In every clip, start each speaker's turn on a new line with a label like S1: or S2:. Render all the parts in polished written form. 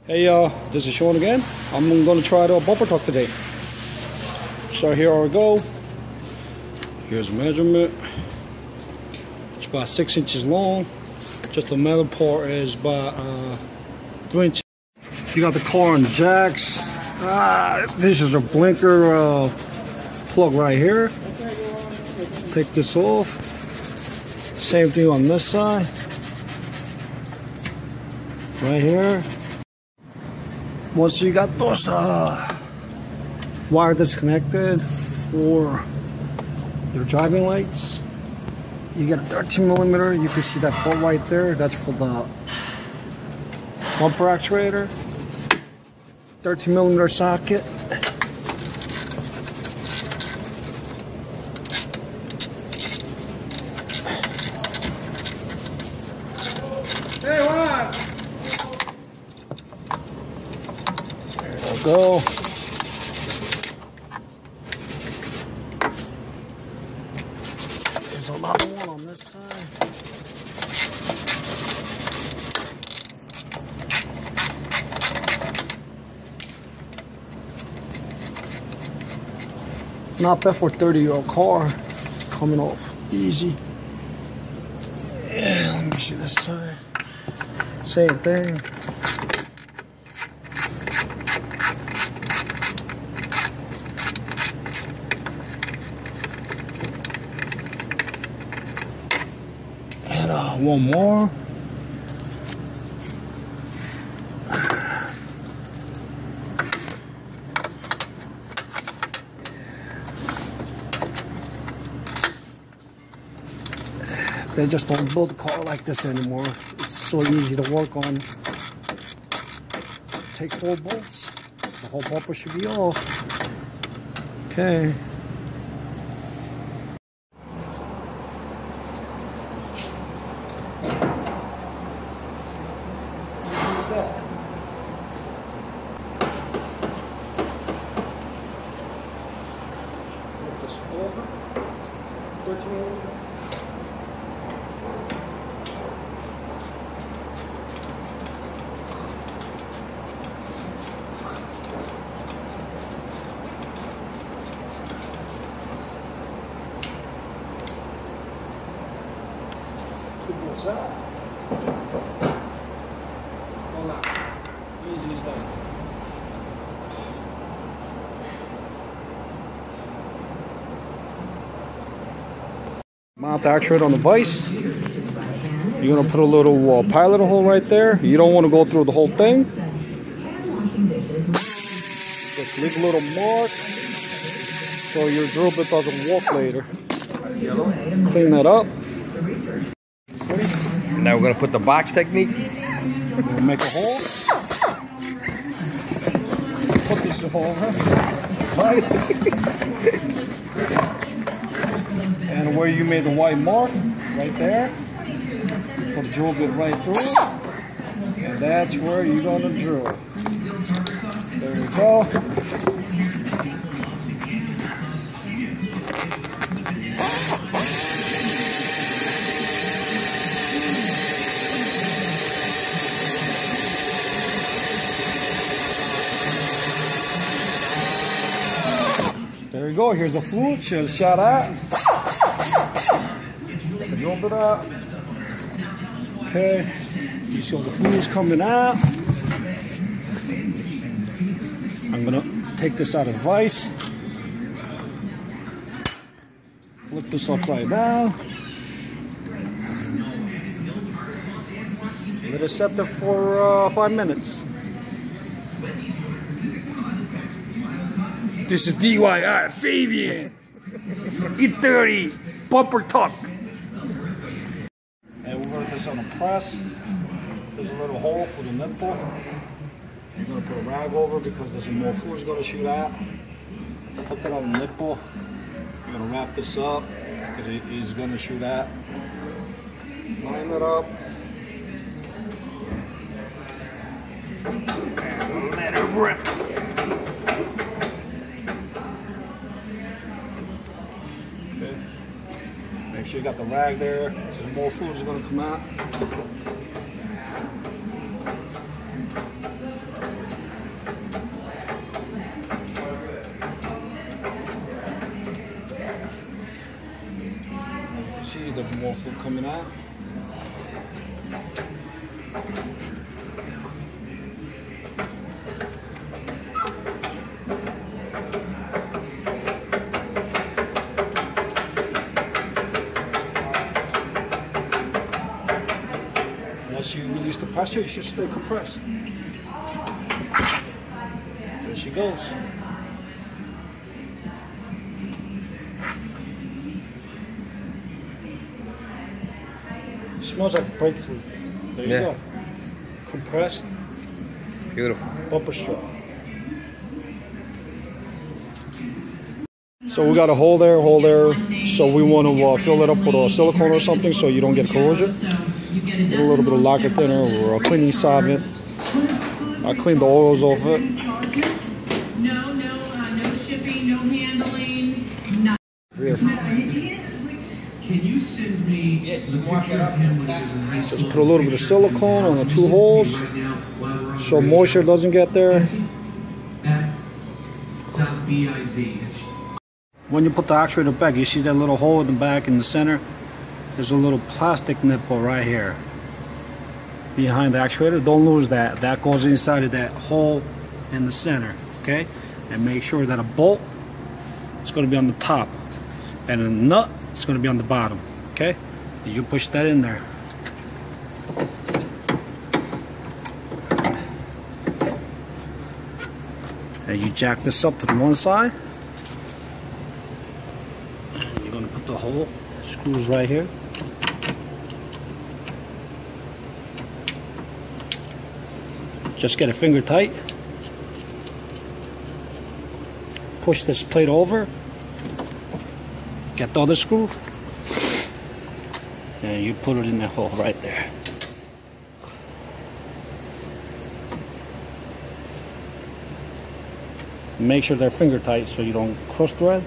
S1: Hey y'all, this is Sean again. I'm going to try the bumper tuck today. So here we go. Here's a measurement. It's about 6 inches long. Just the metal part is about 3 inches. You got the car on the jacks. This is a blinker plug right here. Take this off. Same thing on this side. Right here. Once you got those wire disconnected for your driving lights, you get a 13mm. You can see that bolt right there. That's for the bumper actuator. 13mm socket.
S2: Hey, what?
S1: Go. There's another one on this side. Not bad for a 30-year-old car. Coming off easy. Yeah, let me see this side. Same thing. And one more. They just don't build a car like this anymore. It's so easy to work on. Take 4 bolts. The whole bumper should be off. Okay. That. Flip this over. 13mm. Two bolts out. Easy as that. Mount the actuator on the vise. You're going to put a little pilot hole right there. You don't want to go through the whole thing. Just leave a little mark so your drill bit doesn't walk later. Clean that up.
S2: And now we're going to put the box technique.
S1: We'll make a hole. Put this over. Nice. And where you made the white mark, right there, put a drill bit right through. And that's where you're going to drill. There we go. There you go. Here's a flute. Here's a shot out. A little bit out. Okay. You see all the fluids coming out. I'm gonna take this out of the vise. Flip this upside down. Let it set there for 5 minutes. This is DIY Fabian E30 bumper tuck. And we're going to put this on a press. There's a little hole for the nipple. You're going to put a rag over because there's more fluid going to shoot out. Put that on the nipple. You're going to wrap this up because it is going to shoot out. Line it up. And let it rip. Make sure you got the rag there, so more fluids are going to come out. more fluid coming out. Once you release the pressure, it should stay compressed. There she goes. Smells like brake fluid. There you go. Compressed.
S2: Beautiful.
S1: Bumper straw. So we got a hole there. So we want to fill it up with a silicone or something so you don't get corrosion. With a little bit of lacquer thinner or a cleaning solvent. I cleaned the oils off it.
S3: No shipping, no handling, nothing. Can you send me the picture of him when he was in high school?
S1: Just put a little bit of silicone on the 2 holes so moisture doesn't get there. When you put the actuator back, you see that little hole in the back in the center? There's a little plastic nipple right here behind the actuator. Don't lose that. That goes inside of that hole in the center, okay? And make sure that a bolt is going to be on the top and a nut is going to be on the bottom, okay? And you push that in there. And you jack this up to the one side. And you're going to put the hole, screws right here. Just get a finger tight. Push this plate over. Get the other screw. And you put it in that hole right there. Make sure they're finger tight so you don't cross thread.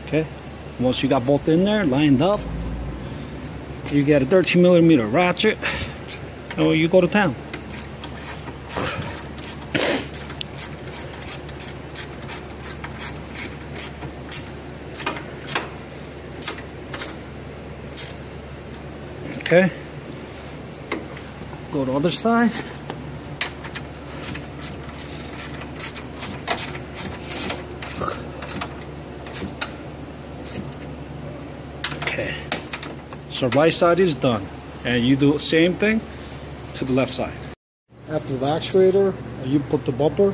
S1: Okay. Once you got both in there, lined up, you get a 13mm ratchet, and you go to town. Okay. Go to the other side. Okay. So right side is done. And you do the same thing to the left side. After the actuator, you put the bumper.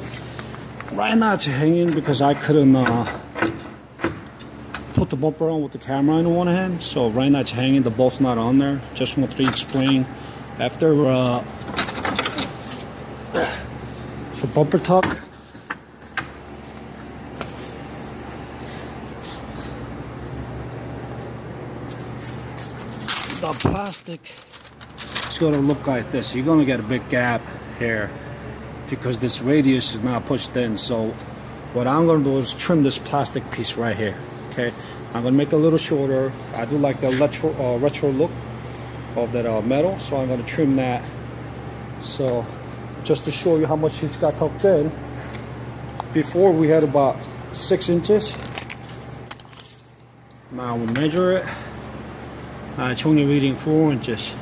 S1: Right now it's hanging because I couldn't put the bumper on with the camera in one hand, so right now it's hanging, the bolt's not on there. Just want to explain. After the bumper tuck, the plastic is going to look like this. You're going to get a big gap here because this radius is not pushed in. So what I'm going to do is trim this plastic piece right here. Okay, I'm gonna make it a little shorter. I do like the retro look of that metal, so I'm gonna trim that. So just to show you how much it's got tucked in, before we had about 6 inches. Now we measure it. It's only reading 4 inches.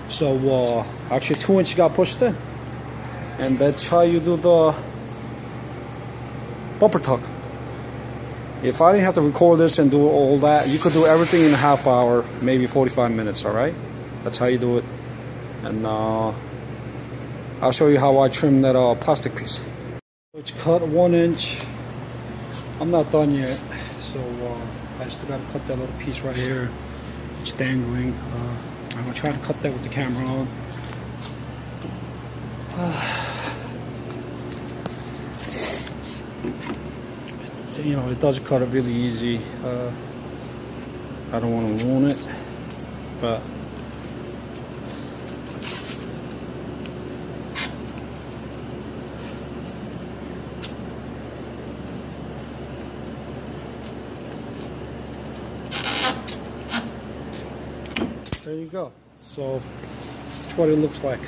S1: So actually 2 inches got pushed in, and that's how you do the bumper tuck. If I didn't have to record this and do all that, you could do everything in a half hour, maybe 45 minutes, alright? That's how you do it. And I'll show you how I trim that plastic piece. It's cut 1 inch. I'm not done yet, so I still gotta cut that little piece right here. It's dangling. I'm gonna try to cut that with the camera on. You know, it does cut it really easy. I don't want to ruin it, but there you go. So that's what it looks like.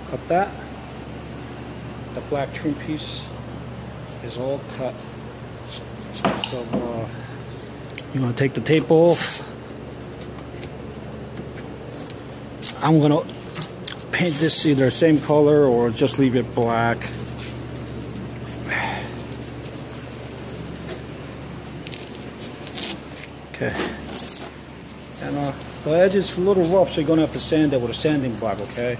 S1: Cut that. The black trim piece is all cut. So you're going to take the tape off, I'm gonna paint this either same color or just leave it black. Okay. And the edge is a little rough, so you're gonna have to sand it with a sanding block, okay?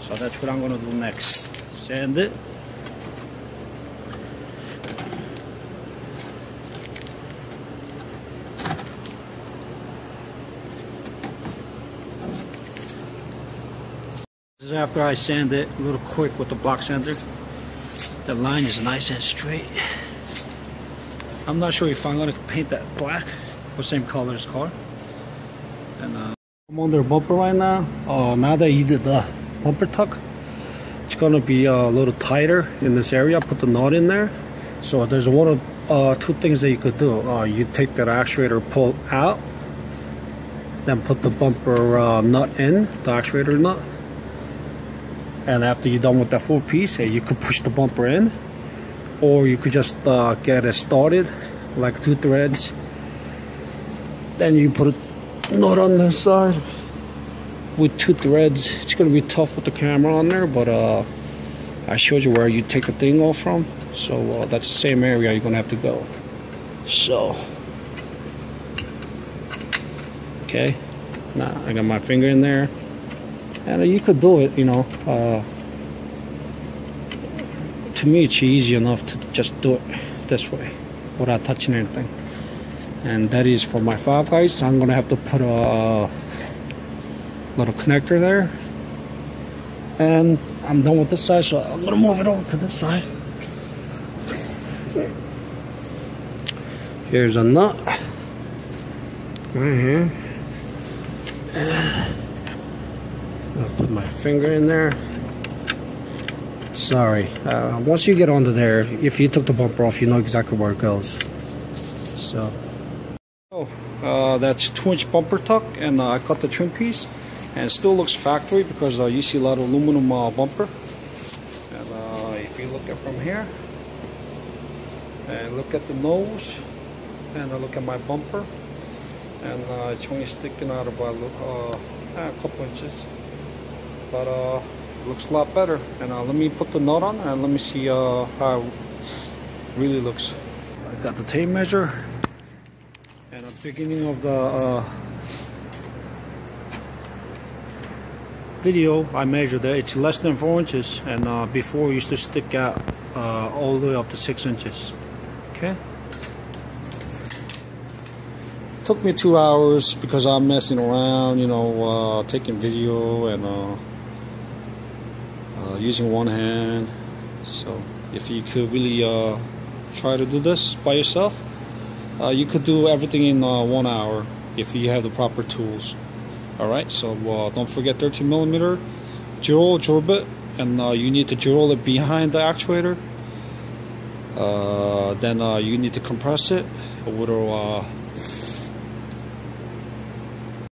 S1: So that's what I'm gonna do next. Sand it. This is after I sand it a little quick with the block sander. The line is nice and straight. I'm not sure if I'm gonna paint that black or same color as car. And I'm under bumper right now. Now that you did the bumper tuck, it's gonna be a little tighter in this area. Put the nut in there. So there's one of two things that you could do. You take that actuator, pull out, then put the bumper nut in, the actuator nut. And after you're done with that full piece, you could push the bumper in, or you could just get it started, like 2 threads. Then you put a nut on this side with 2 threads. It's gonna be tough with the camera on there, but I showed you where you take the thing off from. So that's the same area you're gonna have to go. So, okay, now I got my finger in there. And you could do it, you know. To me, it's easy enough to just do it this way without touching anything. And that is for my file guides. I'm gonna have to put a little connector there. And I'm done with this side, so I'm gonna move it over to this side. Here's a nut right here. I'll put my finger in there. Sorry. Once you get onto there, if you took the bumper off, you know exactly where it goes. So, that's 2-inch bumper tuck, and I cut the trim piece, and it still looks factory because you see a lot of aluminum bumper. And if you look at from here, and look at the nose, and look at my bumper, and it's only sticking out about a couple inches. But it looks a lot better. And let me put the nut on and let me see how it really looks. I got the tape measure, and at the beginning of the video I measured it. It's less than 4 inches, and before it used to stick out all the way up to 6 inches. Okay. Took me 2 hours because I'm messing around, you know, taking video and using one hand. So if you could really try to do this by yourself, you could do everything in 1 hour if you have the proper tools. Alright, so don't forget 13mm drill bit, and you need to drill it behind the actuator. Then you need to compress it with a